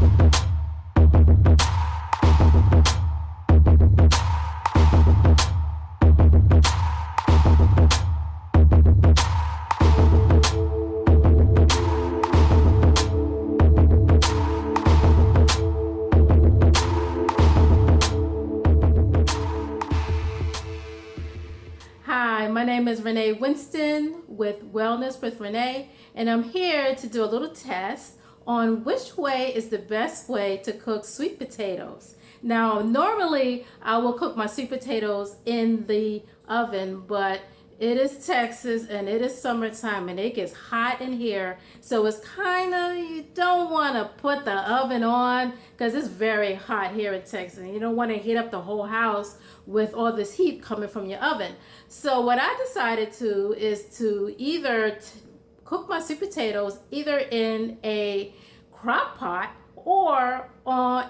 Hi, my name is Renee Winston with Wellness with Renee, and I'm here to do a little test on which way is the best way to cook sweet potatoes. Now, normally I will cook my sweet potatoes in the oven, but it is Texas and it is summertime and it gets hot in here. So it's kind of, you don't want to put the oven on because it's very hot here in Texas. And you don't want to heat up the whole house with all this heat coming from your oven. So what I decided to is to either cook my sweet potatoes either in a crock pot or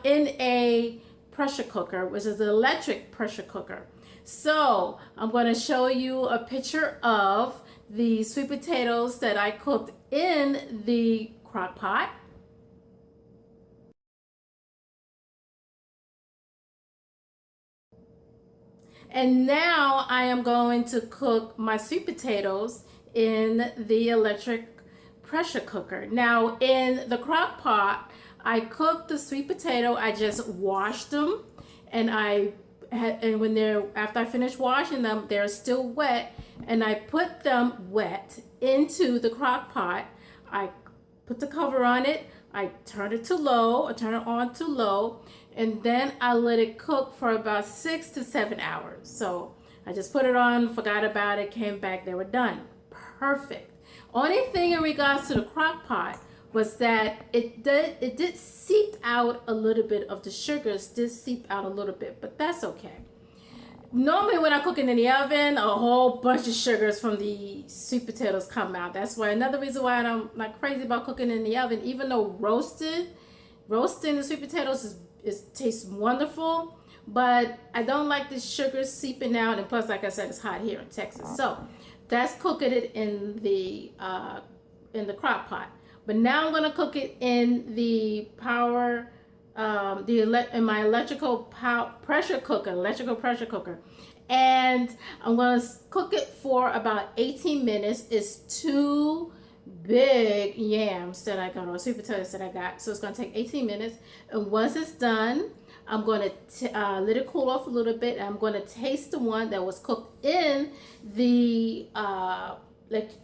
in a pressure cooker, which is an electric pressure cooker. So I'm going to show you a picture of the sweet potatoes that I cooked in the crock pot. And now I am going to cook my sweet potatoes in the electric pressure cooker. Now in the crock pot, I cooked the sweet potato. I just washed them, and after I finished washing them, they're still wet, and I put them wet into the crock pot. I put the cover on it. I turned it on to low, and then I let it cook for about 6 to 7 hours. So I just put it on, forgot about it, came back, they were done. Perfect. Only thing in regards to the crock pot was that it did seep out a little bit of the sugars, did seep out a little bit, but that's okay. Normally when I'm cooking in the oven, a whole bunch of sugars from the sweet potatoes come out. That's why another reason why I'm not crazy about cooking in the oven, even though roasting the sweet potatoes tastes wonderful, but I don't like the sugar seeping out, and plus, like I said, it's hot here in Texas. So that's cooking it in the crock pot. But now I'm gonna cook it in the in my electrical pressure cooker, and I'm gonna cook it for about 18 minutes. It's 2 big yams that I got, or sweet potatoes that I got, so it's gonna take 18 minutes. And once it's done, I'm gonna let it cool off a little bit, and I'm gonna taste the one that was cooked in the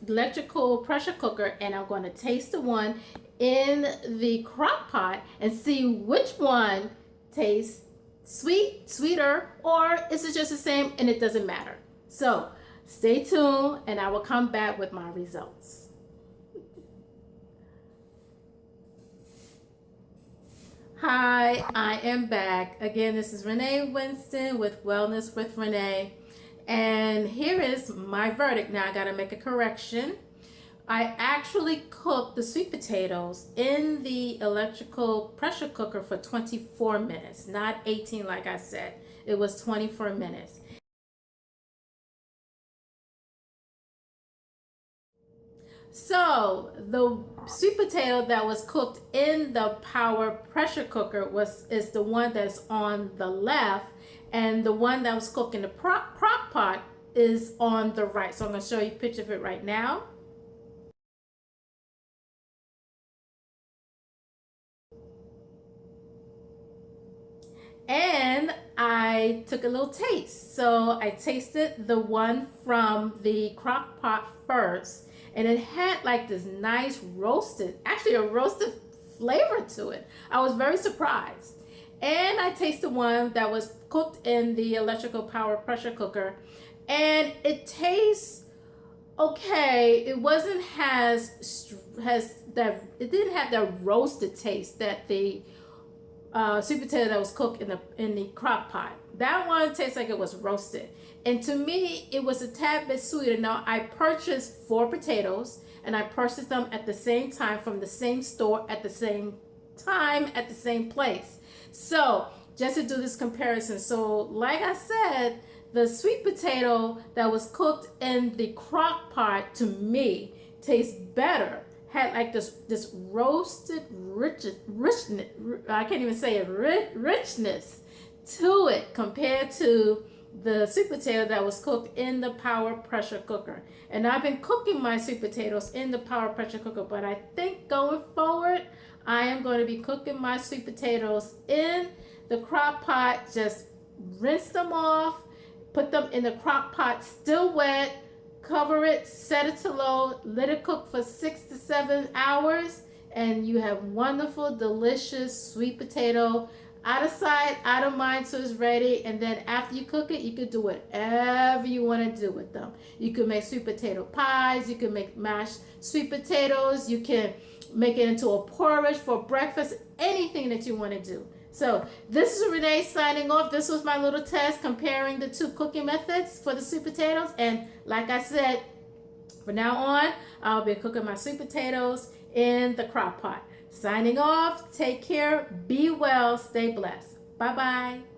electrical pressure cooker, and I'm going to taste the one in the crock pot and see which one tastes sweeter, or is it just the same and it doesn't matter. So stay tuned and I will come back with my results. Hi, I am back. Again, this is Renee Winston with Wellness with Renee. And here is my verdict. Now I gotta make a correction. I actually cooked the sweet potatoes in the electrical pressure cooker for 24 minutes, not 18 like I said. It was 24 minutes. So the sweet potato that was cooked in the power pressure cooker is the one that's on the left, and the one that was cooked in the crock pot is on the right. So I'm going to show you a picture of it right now. And I took a little taste. So I tasted the one from the crock pot first, and it had like this nice actually a roasted flavor to it. I was very surprised. And I tasted one that was cooked in the electrical power pressure cooker, and it tastes okay. It wasn't it didn't have that roasted taste that the sweet potato that was cooked in the crock pot. That one tastes like it was roasted, and to me it was a tad bit sweeter. Now I purchased 4 potatoes, and I purchased them at the same time from the same store at the same time at the same place. So just to do this comparison, so like I said, the sweet potato that was cooked in the crock pot to me tastes better had like this roasted richness. I can't even say it, richness to it compared to the sweet potato that was cooked in the power pressure cooker. And I've been cooking my sweet potatoes in the power pressure cooker, but I think going forward, I am going to be cooking my sweet potatoes in the crock pot. Just rinse them off, put them in the crock pot still wet, cover it, set it to low, let it cook for 6 to 7 hours, and you have wonderful, delicious sweet potato. Out of sight, out of mind, so it's ready. And then after you cook it, you could do whatever you want to do with them. You could make sweet potato pies. You can make mashed sweet potatoes. You can make it into a porridge for breakfast. Anything that you want to do. So this is Renee signing off. This was my little test comparing the two cooking methods for the sweet potatoes. And like I said, from now on, I'll be cooking my sweet potatoes in the crock pot. Signing off. Take care. Be well. Stay blessed. Bye-bye.